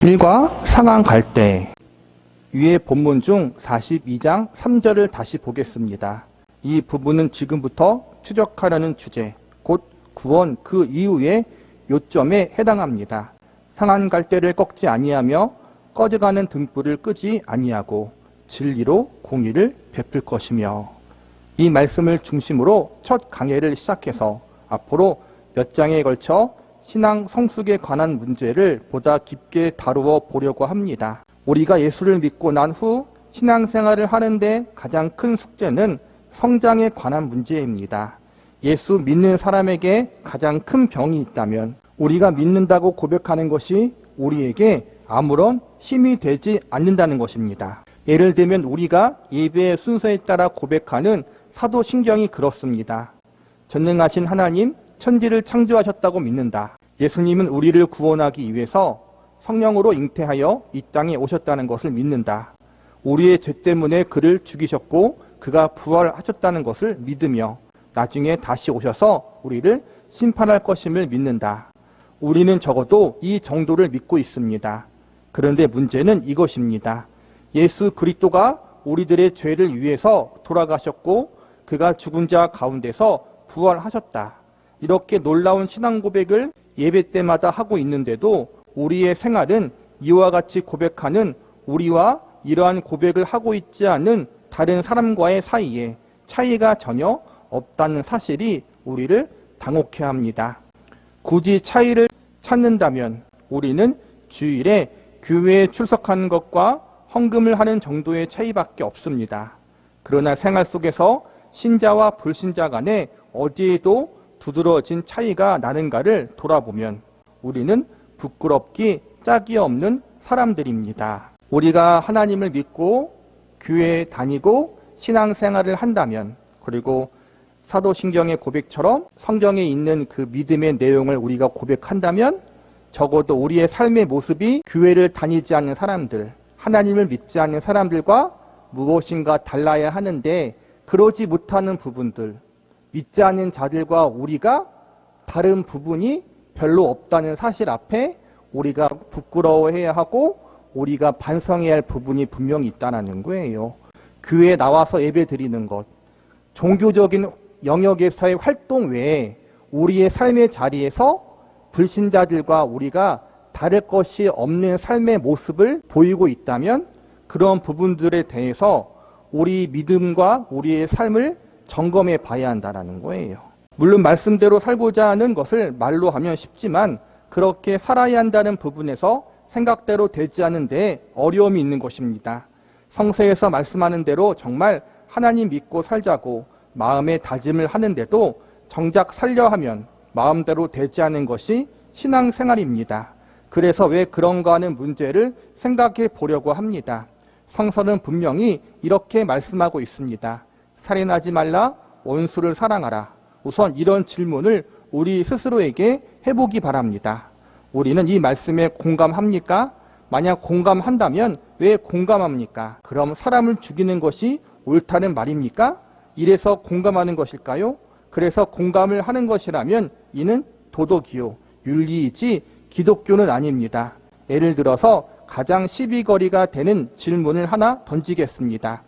1과 상한 갈대. 위의 본문 중 42장 3절을 다시 보겠습니다. 이 부분은 지금부터 추적하려는 주제, 곧 구원 그 이후의 요점에 해당합니다. 상한 갈대를 꺾지 아니하며 꺼져가는 등불을 끄지 아니하고 진리로 공의를 베풀 것이며, 이 말씀을 중심으로 첫 강해를 시작해서 앞으로 몇 장에 걸쳐 신앙 성숙에 관한 문제를 보다 깊게 다루어 보려고 합니다. 우리가 예수를 믿고 난 후 신앙생활을 하는데 가장 큰 숙제는 성장에 관한 문제입니다. 예수 믿는 사람에게 가장 큰 병이 있다면 우리가 믿는다고 고백하는 것이 우리에게 아무런 힘이 되지 않는다는 것입니다. 예를 들면 우리가 예배의 순서에 따라 고백하는 사도신경이 그렇습니다. 전능하신 하나님, 천지를 창조하셨다고 믿는다. 예수님은 우리를 구원하기 위해서 성령으로 잉태하여 이 땅에 오셨다는 것을 믿는다. 우리의 죄 때문에 그를 죽이셨고 그가 부활하셨다는 것을 믿으며 나중에 다시 오셔서 우리를 심판할 것임을 믿는다. 우리는 적어도 이 정도를 믿고 있습니다. 그런데 문제는 이것입니다. 예수 그리스도가 우리들의 죄를 위해서 돌아가셨고 그가 죽은 자 가운데서 부활하셨다. 이렇게 놀라운 신앙 고백을 예배 때마다 하고 있는데도 우리의 생활은 이와 같이 고백하는 우리와 이러한 고백을 하고 있지 않은 다른 사람과의 사이에 차이가 전혀 없다는 사실이 우리를 당혹해 합니다. 굳이 차이를 찾는다면 우리는 주일에 교회에 출석하는 것과 헌금을 하는 정도의 차이밖에 없습니다. 그러나 생활 속에서 신자와 불신자 간에 어디에도 두드러진 차이가 나는가를 돌아보면 우리는 부끄럽기 짝이 없는 사람들입니다. 우리가 하나님을 믿고 교회에 다니고 신앙생활을 한다면, 그리고 사도신경의 고백처럼 성경에 있는 그 믿음의 내용을 우리가 고백한다면 적어도 우리의 삶의 모습이 교회를 다니지 않는 사람들, 하나님을 믿지 않는 사람들과 무엇인가 달라야 하는데 그러지 못하는 부분들, 믿지 않는 자들과 우리가 다른 부분이 별로 없다는 사실 앞에 우리가 부끄러워해야 하고 우리가 반성해야 할 부분이 분명히 있다는 거예요. 교회에 나와서 예배 드리는 것, 종교적인 영역에서의 활동 외에 우리의 삶의 자리에서 불신자들과 우리가 다를 것이 없는 삶의 모습을 보이고 있다면 그런 부분들에 대해서 우리 믿음과 우리의 삶을 점검해 봐야 한다는 거예요. 물론 말씀대로 살고자 하는 것을 말로 하면 쉽지만 그렇게 살아야 한다는 부분에서 생각대로 되지 않은 데 어려움이 있는 것입니다. 성서에서 말씀하는 대로 정말 하나님 믿고 살자고 마음의 다짐을 하는데도 정작 살려 하면 마음대로 되지 않은 것이 신앙생활입니다. 그래서 왜 그런가 하는 문제를 생각해 보려고 합니다. 성서는 분명히 이렇게 말씀하고 있습니다. 살인하지 말라, 원수를 사랑하라. 우선 이런 질문을 우리 스스로에게 해보기 바랍니다. 우리는 이 말씀에 공감합니까? 만약 공감한다면 왜 공감합니까? 그럼 사람을 죽이는 것이 옳다는 말입니까? 이래서 공감하는 것일까요? 그래서 공감을 하는 것이라면 이는 도덕이요, 윤리이지 기독교는 아닙니다. 예를 들어서 가장 시비거리가 되는 질문을 하나 던지겠습니다.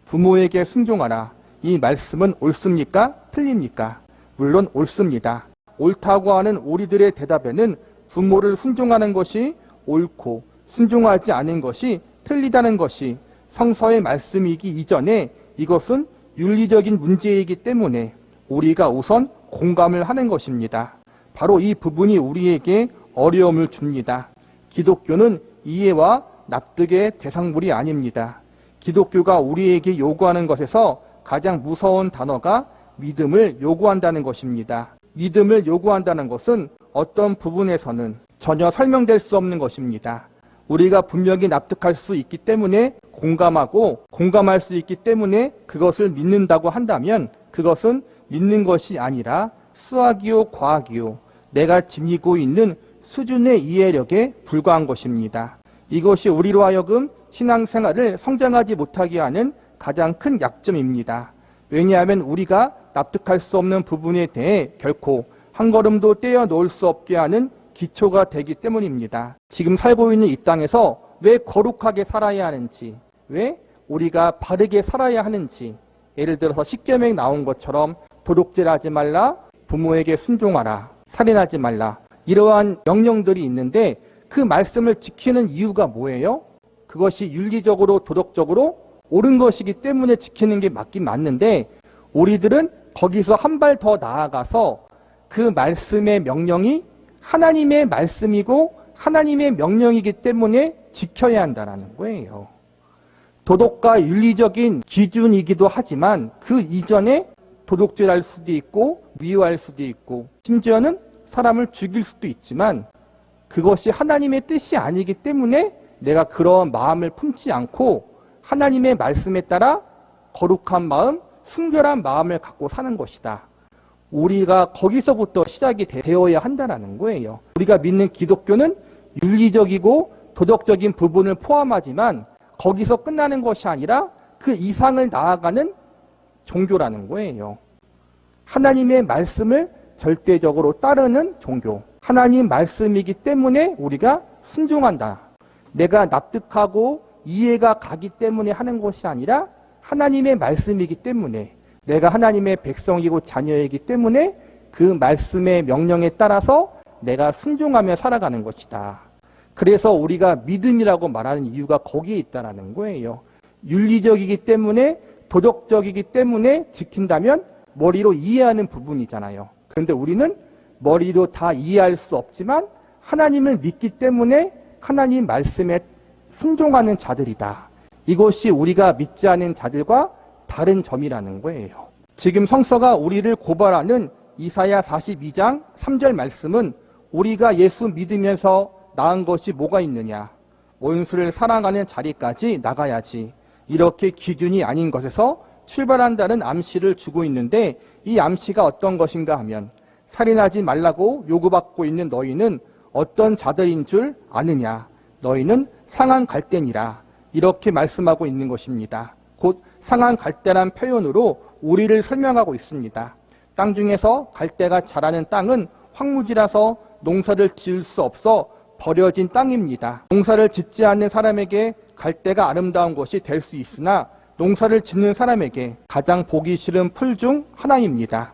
부모에게 순종하라. 이 말씀은 옳습니까? 틀립니까? 물론 옳습니다. 옳다고 하는 우리들의 대답에는 부모를 순종하는 것이 옳고 순종하지 않은 것이 틀리다는 것이 성서의 말씀이기 이전에 이것은 윤리적인 문제이기 때문에 우리가 우선 공감을 하는 것입니다. 바로 이 부분이 우리에게 어려움을 줍니다. 기독교는 이해와 납득의 대상물이 아닙니다. 기독교가 우리에게 요구하는 것에서 가장 무서운 단어가 믿음을 요구한다는 것입니다. 믿음을 요구한다는 것은 어떤 부분에서는 전혀 설명될 수 없는 것입니다. 우리가 분명히 납득할 수 있기 때문에 공감하고 공감할 수 있기 때문에 그것을 믿는다고 한다면 그것은 믿는 것이 아니라 수학이요 과학이요 내가 지니고 있는 수준의 이해력에 불과한 것입니다. 이것이 우리로 하여금 신앙생활을 성장하지 못하게 하는 가장 큰 약점입니다. 왜냐하면 우리가 납득할 수 없는 부분에 대해 결코 한 걸음도 떼어 놓을 수 없게 하는 기초가 되기 때문입니다. 지금 살고 있는 이 땅에서 왜 거룩하게 살아야 하는지, 왜 우리가 바르게 살아야 하는지, 예를 들어서 십계명에 나온 것처럼 도둑질하지 말라, 부모에게 순종하라, 살인하지 말라, 이러한 명령들이 있는데 그 말씀을 지키는 이유가 뭐예요? 그것이 윤리적으로 도덕적으로 옳은 것이기 때문에 지키는 게 맞긴 맞는데, 우리들은 거기서 한 발 더 나아가서 그 말씀의 명령이 하나님의 말씀이고 하나님의 명령이기 때문에 지켜야 한다는 거예요. 도덕과 윤리적인 기준이기도 하지만 그 이전에 도둑질할 수도 있고 미워할 수도 있고 심지어는 사람을 죽일 수도 있지만 그것이 하나님의 뜻이 아니기 때문에 내가 그런 마음을 품지 않고 하나님의 말씀에 따라 거룩한 마음, 순결한 마음을 갖고 사는 것이다. 우리가 거기서부터 시작이 되어야 한다는 거예요. 우리가 믿는 기독교는 윤리적이고 도덕적인 부분을 포함하지만 거기서 끝나는 것이 아니라 그 이상을 나아가는 종교라는 거예요. 하나님의 말씀을 절대적으로 따르는 종교. 하나님 말씀이기 때문에 우리가 순종한다. 내가 납득하고 이해가 가기 때문에 하는 것이 아니라 하나님의 말씀이기 때문에, 내가 하나님의 백성이고 자녀이기 때문에 그 말씀의 명령에 따라서 내가 순종하며 살아가는 것이다. 그래서 우리가 믿음이라고 말하는 이유가 거기에 있다는 거예요. 윤리적이기 때문에, 도덕적이기 때문에 지킨다면 머리로 이해하는 부분이잖아요. 그런데 우리는 머리로 다 이해할 수 없지만 하나님을 믿기 때문에 하나님 말씀에 순종하는 자들이다. 이것이 우리가 믿지 않는 자들과 다른 점이라는 거예요. 지금 성서가 우리를 고발하는 이사야 42장 3절 말씀은 우리가 예수 믿으면서 나은 것이 뭐가 있느냐, 원수를 사랑하는 자리까지 나가야지, 이렇게 기준이 아닌 것에서 출발한다는 암시를 주고 있는데, 이 암시가 어떤 것인가 하면 살인하지 말라고 요구받고 있는 너희는 어떤 자들인 줄 아느냐, 너희는 상한 갈대니라, 이렇게 말씀하고 있는 것입니다. 곧 상한 갈대란 표현으로 우리를 설명하고 있습니다. 땅 중에서 갈대가 자라는 땅은 황무지라서 농사를 지을 수 없어 버려진 땅입니다. 농사를 짓지 않는 사람에게 갈대가 아름다운 것이 될 수 있으나 농사를 짓는 사람에게 가장 보기 싫은 풀 중 하나입니다.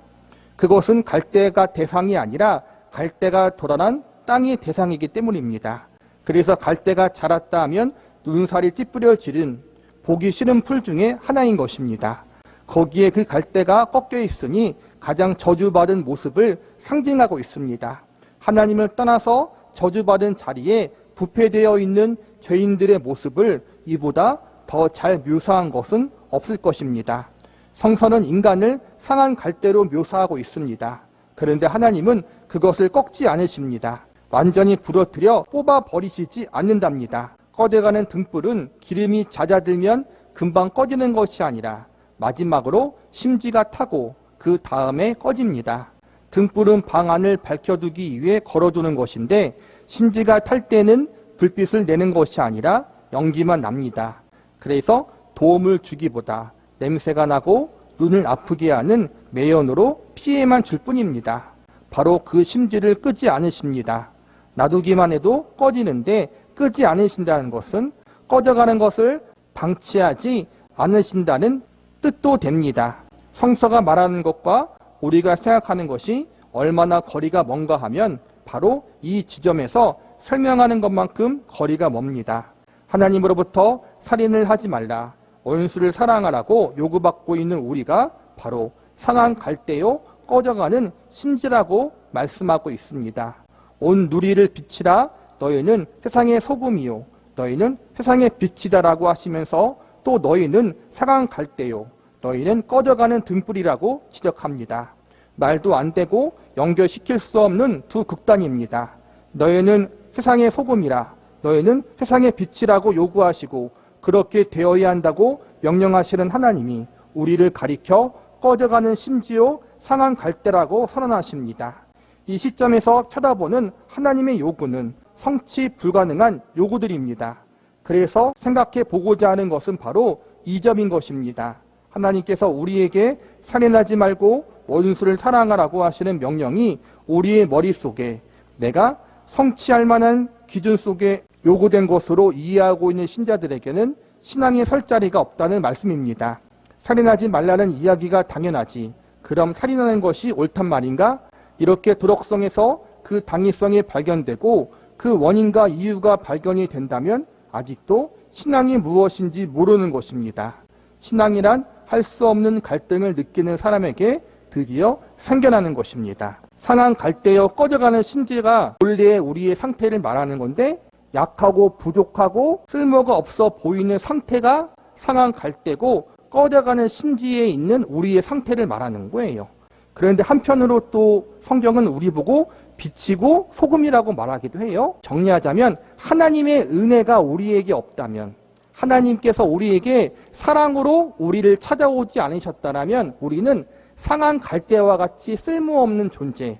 그것은 갈대가 대상이 아니라 갈대가 돌아난 땅이 대상이기 때문입니다. 그래서 갈대가 자랐다 하면 눈살이 찌푸려지는 보기 싫은 풀 중에 하나인 것입니다. 거기에 그 갈대가 꺾여 있으니 가장 저주받은 모습을 상징하고 있습니다. 하나님을 떠나서 저주받은 자리에 부패되어 있는 죄인들의 모습을 이보다 더 잘 묘사한 것은 없을 것입니다. 성서는 인간을 상한 갈대로 묘사하고 있습니다. 그런데 하나님은 그것을 꺾지 않으십니다. 완전히 부러뜨려 뽑아버리시지 않는답니다. 꺼져가는 등불은 기름이 잦아들면 금방 꺼지는 것이 아니라 마지막으로 심지가 타고 그 다음에 꺼집니다. 등불은 방 안을 밝혀두기 위해 걸어두는 것인데 심지가 탈 때는 불빛을 내는 것이 아니라 연기만 납니다. 그래서 도움을 주기보다 냄새가 나고 눈을 아프게 하는 매연으로 피해만 줄 뿐입니다. 바로 그 심지를 끄지 않으십니다. 놔두기만 해도 꺼지는데 끄지 않으신다는 것은 꺼져가는 것을 방치하지 않으신다는 뜻도 됩니다. 성서가 말하는 것과 우리가 생각하는 것이 얼마나 거리가 먼가 하면 바로 이 지점에서 설명하는 것만큼 거리가 멉니다. 하나님으로부터 살인을 하지 말라, 원수를 사랑하라고 요구받고 있는 우리가 바로 상한 갈대요 꺼져가는 심지라고 말씀하고 있습니다. 온 누리를 비치라, 너희는 세상의 소금이요 너희는 세상의 빛이다라고 하시면서 또 너희는 상한 갈대요 너희는 꺼져가는 등불이라고 지적합니다. 말도 안 되고 연결시킬 수 없는 두 극단입니다. 너희는 세상의 소금이라, 너희는 세상의 빛이라고 요구하시고 그렇게 되어야 한다고 명령하시는 하나님이 우리를 가리켜 꺼져가는 심지요 상한 갈대라고 선언하십니다. 이 시점에서 쳐다보는 하나님의 요구는 성취 불가능한 요구들입니다. 그래서 생각해 보고자 하는 것은 바로 이 점인 것입니다. 하나님께서 우리에게 살인하지 말고 원수를 사랑하라고 하시는 명령이 우리의 머릿속에 내가 성취할 만한 기준 속에 요구된 것으로 이해하고 있는 신자들에게는 신앙에 설 자리가 없다는 말씀입니다. 살인하지 말라는 이야기가 당연하지. 그럼 살인하는 것이 옳단 말인가? 이렇게 도덕성에서 그 당위성이 발견되고 그 원인과 이유가 발견이 된다면 아직도 신앙이 무엇인지 모르는 것입니다. 신앙이란 할 수 없는 갈등을 느끼는 사람에게 드디어 생겨나는 것입니다. 상한 갈대여 꺼져가는 심지가 본래 우리의 상태를 말하는 건데, 약하고 부족하고 쓸모가 없어 보이는 상태가 상한 갈대고 꺼져가는 심지에 있는 우리의 상태를 말하는 거예요. 그런데 한편으로 또 성경은 우리 보고 빛이고 소금이라고 말하기도 해요. 정리하자면 하나님의 은혜가 우리에게 없다면, 하나님께서 우리에게 사랑으로 우리를 찾아오지 않으셨다면 우리는 상한 갈대와 같이 쓸모없는 존재,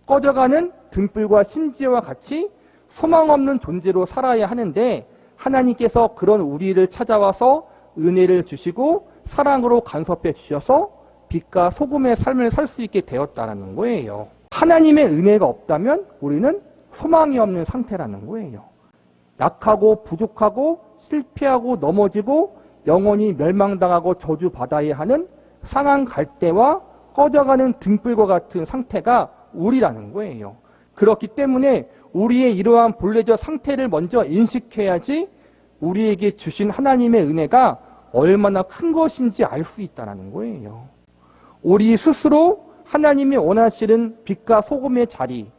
꺼져가는 등불과 심지와 같이 소망 없는 존재로 살아야 하는데, 하나님께서 그런 우리를 찾아와서 은혜를 주시고 사랑으로 간섭해 주셔서 빛과 소금의 삶을 살 수 있게 되었다는 거예요. 하나님의 은혜가 없다면 우리는 소망이 없는 상태라는 거예요. 약하고 부족하고 실패하고 넘어지고 영원히 멸망당하고 저주받아야 하는 상한 갈대와 꺼져가는 등불과 같은 상태가 우리라는 거예요. 그렇기 때문에 우리의 이러한 본래적 상태를 먼저 인식해야지 우리에게 주신 하나님의 은혜가 얼마나 큰 것인지 알 수 있다는 거예요. 우리 스스로 하나님이 원하시는 빛과 소금의 자리,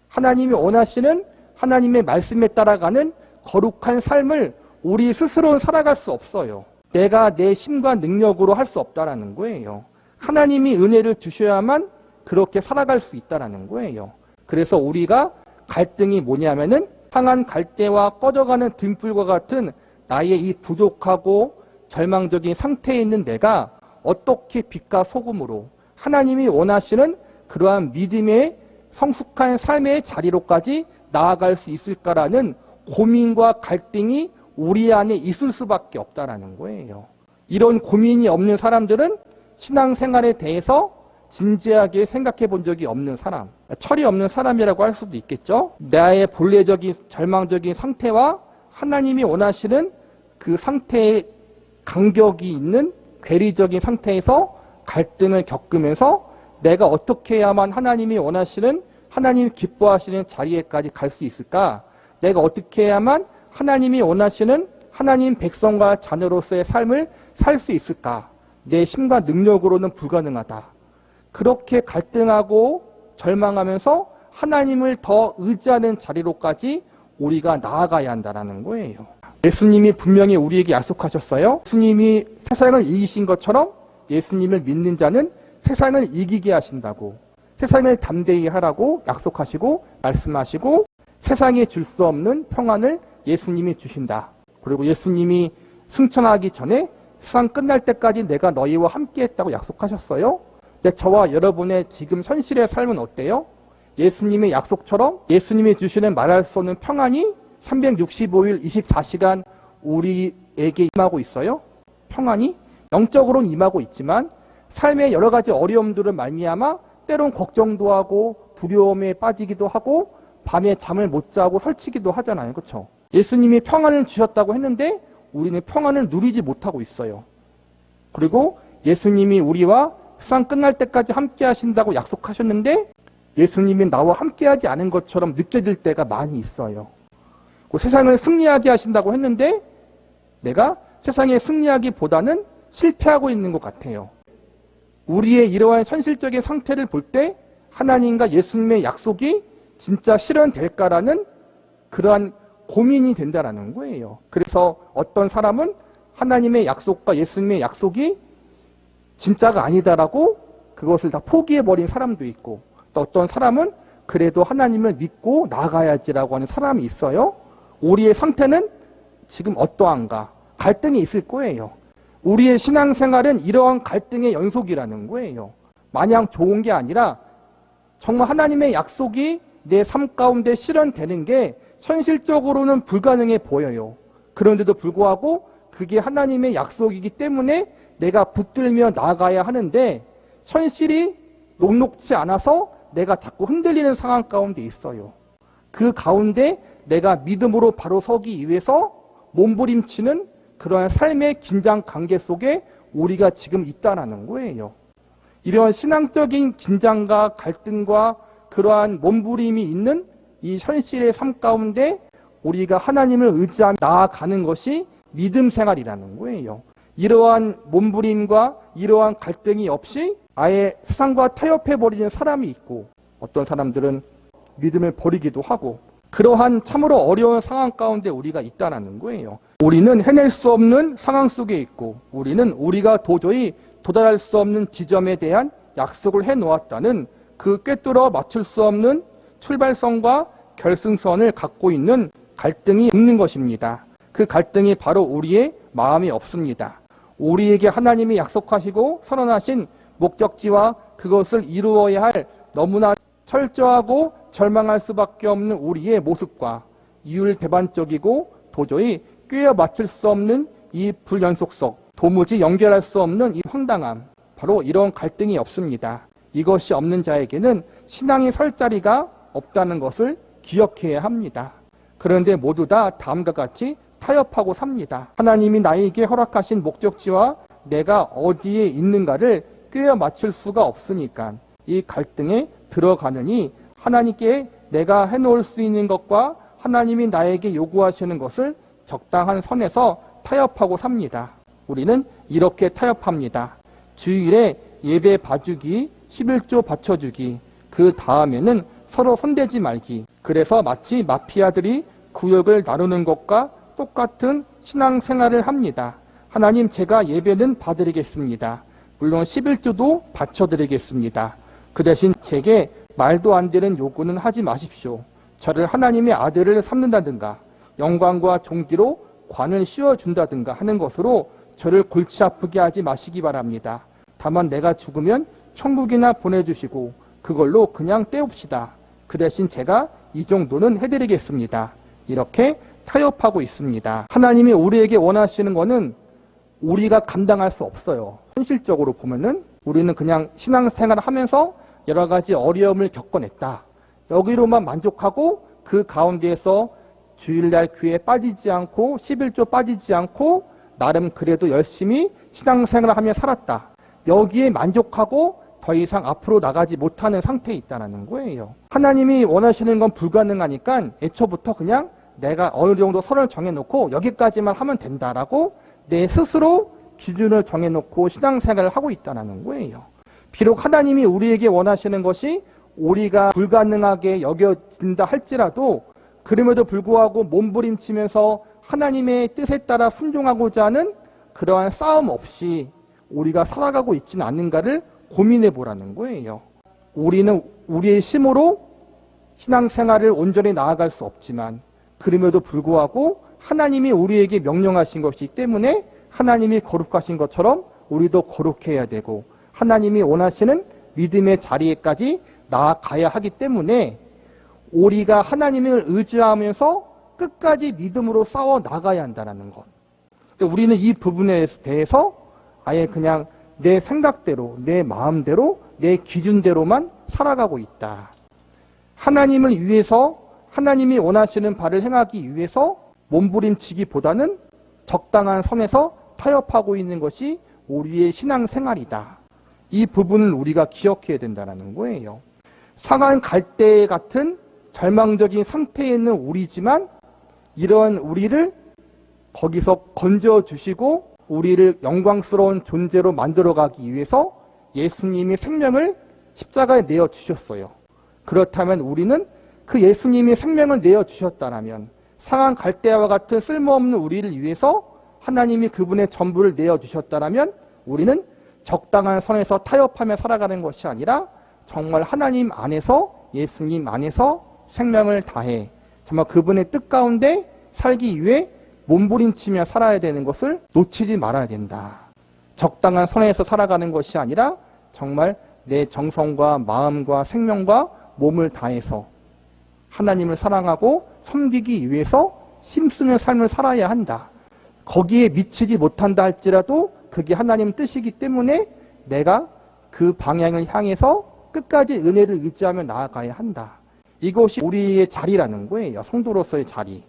하나님이 원하시는 하나님의 말씀에 따라가는 거룩한 삶을 우리 스스로는 살아갈 수 없어요. 내가 내 힘과 능력으로 할 수 없다라는 거예요. 하나님이 은혜를 주셔야만 그렇게 살아갈 수 있다라는 거예요. 그래서 우리가 갈등이 뭐냐면은 상한 갈대와 꺼져가는 등불과 같은 나의 이 부족하고 절망적인 상태에 있는 내가 어떻게 빛과 소금으로 하나님이 원하시는 그러한 믿음의 성숙한 삶의 자리로까지 나아갈 수 있을까라는 고민과 갈등이 우리 안에 있을 수밖에 없다라는 거예요. 이런 고민이 없는 사람들은 신앙생활에 대해서 진지하게 생각해 본 적이 없는 사람, 철이 없는 사람이라고 할 수도 있겠죠. 나의 본래적인 절망적인 상태와 하나님이 원하시는 그 상태의 간격이 있는 괴리적인 상태에서 갈등을 겪으면서 내가 어떻게 해야만 하나님이 원하시는, 하나님이 기뻐하시는 자리에까지 갈 수 있을까? 내가 어떻게 해야만 하나님이 원하시는 하나님 백성과 자녀로서의 삶을 살 수 있을까? 내 힘과 능력으로는 불가능하다. 그렇게 갈등하고 절망하면서 하나님을 더 의지하는 자리로까지 우리가 나아가야 한다는 거예요. 예수님이 분명히 우리에게 약속하셨어요. 예수님이 세상을 이기신 것처럼 예수님을 믿는 자는 세상을 이기게 하신다고, 세상을 담대히 하라고 약속하시고 말씀하시고, 세상에 줄 수 없는 평안을 예수님이 주신다. 그리고 예수님이 승천하기 전에 세상 끝날 때까지 내가 너희와 함께 했다고 약속하셨어요. 근데 저와 여러분의 지금 현실의 삶은 어때요? 예수님의 약속처럼 예수님이 주시는 말할 수 없는 평안이 365일 24시간 우리에게 임하고 있어요? 평안이 영적으로는 임하고 있지만 삶의 여러 가지 어려움들을 말미암아 때론 걱정도 하고 두려움에 빠지기도 하고 밤에 잠을 못 자고 설치기도 하잖아요. 그렇죠? 예수님이 평안을 주셨다고 했는데 우리는 평안을 누리지 못하고 있어요. 그리고 예수님이 우리와 세상 끝날 때까지 함께 하신다고 약속하셨는데 예수님이 나와 함께 하지 않은 것처럼 느껴질 때가 많이 있어요. 세상을 승리하게 하신다고 했는데 내가 세상에 승리하기보다는 실패하고 있는 것 같아요. 우리의 이러한 현실적인 상태를 볼 때 하나님과 예수님의 약속이 진짜 실현될까라는 그러한 고민이 된다는 거예요. 그래서 어떤 사람은 하나님의 약속과 예수님의 약속이 진짜가 아니다라고 그것을 다 포기해버린 사람도 있고, 또 어떤 사람은 그래도 하나님을 믿고 나아가야지라고 하는 사람이 있어요. 우리의 상태는 지금 어떠한가? 갈등이 있을 거예요. 우리의 신앙생활은 이러한 갈등의 연속이라는 거예요. 마냥 좋은 게 아니라 정말 하나님의 약속이 내 삶 가운데 실현되는 게 현실적으로는 불가능해 보여요. 그런데도 불구하고 그게 하나님의 약속이기 때문에 내가 붙들며 나아가야 하는데 현실이 녹록지 않아서 내가 자꾸 흔들리는 상황 가운데 있어요. 그 가운데 내가 믿음으로 바로 서기 위해서 몸부림치는 그러한 삶의 긴장 관계 속에 우리가 지금 있다라는 거예요. 이런 신앙적인 긴장과 갈등과 그러한 몸부림이 있는 이 현실의 삶 가운데 우리가 하나님을 의지하며 나아가는 것이 믿음 생활이라는 거예요. 이러한 몸부림과 이러한 갈등이 없이 아예 세상과 타협해버리는 사람이 있고, 어떤 사람들은 믿음을 버리기도 하고, 그러한 참으로 어려운 상황 가운데 우리가 있다는 거예요. 우리는 해낼 수 없는 상황 속에 있고, 우리는 우리가 도저히 도달할 수 없는 지점에 대한 약속을 해놓았다는 그 꿰뚫어 맞출 수 없는 출발선과 결승선을 갖고 있는 갈등이 있는 것입니다. 그 갈등이 바로 우리의 마음이 없습니다. 우리에게 하나님이 약속하시고 선언하신 목적지와 그것을 이루어야 할 너무나 철저하고 절망할 수밖에 없는 우리의 모습과 이율배반적이고 도저히 꿰어 맞출 수 없는 이 불연속성, 도무지 연결할 수 없는 이 황당함, 바로 이런 갈등이 없습니다. 이것이 없는 자에게는 신앙이 설 자리가 없다는 것을 기억해야 합니다. 그런데 모두 다 다음과 같이 타협하고 삽니다. 하나님이 나에게 허락하신 목적지와 내가 어디에 있는가를 꿰어 맞출 수가 없으니까 이 갈등에 들어가느니 하나님께 내가 해놓을 수 있는 것과 하나님이 나에게 요구하시는 것을 적당한 선에서 타협하고 삽니다. 우리는 이렇게 타협합니다. 주일에 예배 봐주기, 11조 바쳐주기, 그 다음에는 서로 손대지 말기. 그래서 마치 마피아들이 구역을 나누는 것과 똑같은 신앙생활을 합니다. 하나님, 제가 예배는 봐드리겠습니다. 물론 11조도 바쳐드리겠습니다. 그 대신 제게 말도 안 되는 요구는 하지 마십시오. 저를 하나님의 아들을 삼는다든가 영광과 존귀로 관을 씌워준다든가 하는 것으로 저를 골치 아프게 하지 마시기 바랍니다. 다만 내가 죽으면 천국이나 보내주시고 그걸로 그냥 때웁시다. 그 대신 제가 이 정도는 해드리겠습니다. 이렇게 타협하고 있습니다. 하나님이 우리에게 원하시는 것은 우리가 감당할 수 없어요. 현실적으로 보면은 우리는 그냥 신앙생활을 하면서 여러 가지 어려움을 겪어냈다. 여기로만 만족하고 그 가운데에서 주일날 교회에 빠지지 않고 11조 빠지지 않고 나름 그래도 열심히 신앙생활을 하며 살았다. 여기에 만족하고 더 이상 앞으로 나가지 못하는 상태에 있다는 거예요. 하나님이 원하시는 건 불가능하니까 애초부터 그냥 내가 어느 정도 선을 정해놓고 여기까지만 하면 된다라고 내 스스로 기준을 정해놓고 신앙생활을 하고 있다는 거예요. 비록 하나님이 우리에게 원하시는 것이 우리가 불가능하게 여겨진다 할지라도 그럼에도 불구하고 몸부림치면서 하나님의 뜻에 따라 순종하고자 하는 그러한 싸움 없이 우리가 살아가고 있지는 않는가를 고민해 보라는 거예요. 우리는 우리의 힘으로 신앙생활을 온전히 나아갈 수 없지만 그럼에도 불구하고 하나님이 우리에게 명령하신 것이기 때문에 하나님이 거룩하신 것처럼 우리도 거룩해야 되고 하나님이 원하시는 믿음의 자리에까지 나아가야 하기 때문에 우리가 하나님을 의지하면서 끝까지 믿음으로 싸워 나가야 한다는 것. 우리는 이 부분에 대해서 아예 그냥 내 생각대로, 내 마음대로, 내 기준대로만 살아가고 있다. 하나님을 위해서 하나님이 원하시는 바를 행하기 위해서 몸부림치기보다는 적당한 선에서 타협하고 있는 것이 우리의 신앙생활이다. 이 부분을 우리가 기억해야 된다는 거예요. 상한 갈대 같은 절망적인 상태에 있는 우리지만 이러한 우리를 거기서 건져주시고 우리를 영광스러운 존재로 만들어가기 위해서 예수님이 생명을 십자가에 내어주셨어요. 그렇다면 우리는 그 예수님이 생명을 내어주셨다면 상한 갈대와 같은 쓸모없는 우리를 위해서 하나님이 그분의 전부를 내어주셨다면 우리는 적당한 선에서 타협하며 살아가는 것이 아니라 정말 하나님 안에서 예수님 안에서 생명을 다해 정말 그분의 뜻 가운데 살기 위해 몸부림치며 살아야 되는 것을 놓치지 말아야 된다. 적당한 선에서 살아가는 것이 아니라 정말 내 정성과 마음과 생명과 몸을 다해서 하나님을 사랑하고 섬기기 위해서 힘쓰는 삶을 살아야 한다. 거기에 미치지 못한다 할지라도 그게 하나님 뜻이기 때문에 내가 그 방향을 향해서 끝까지 은혜를 의지하며 나아가야 한다. 이것이 우리의 자리라는 거예요. 성도로서의 자리.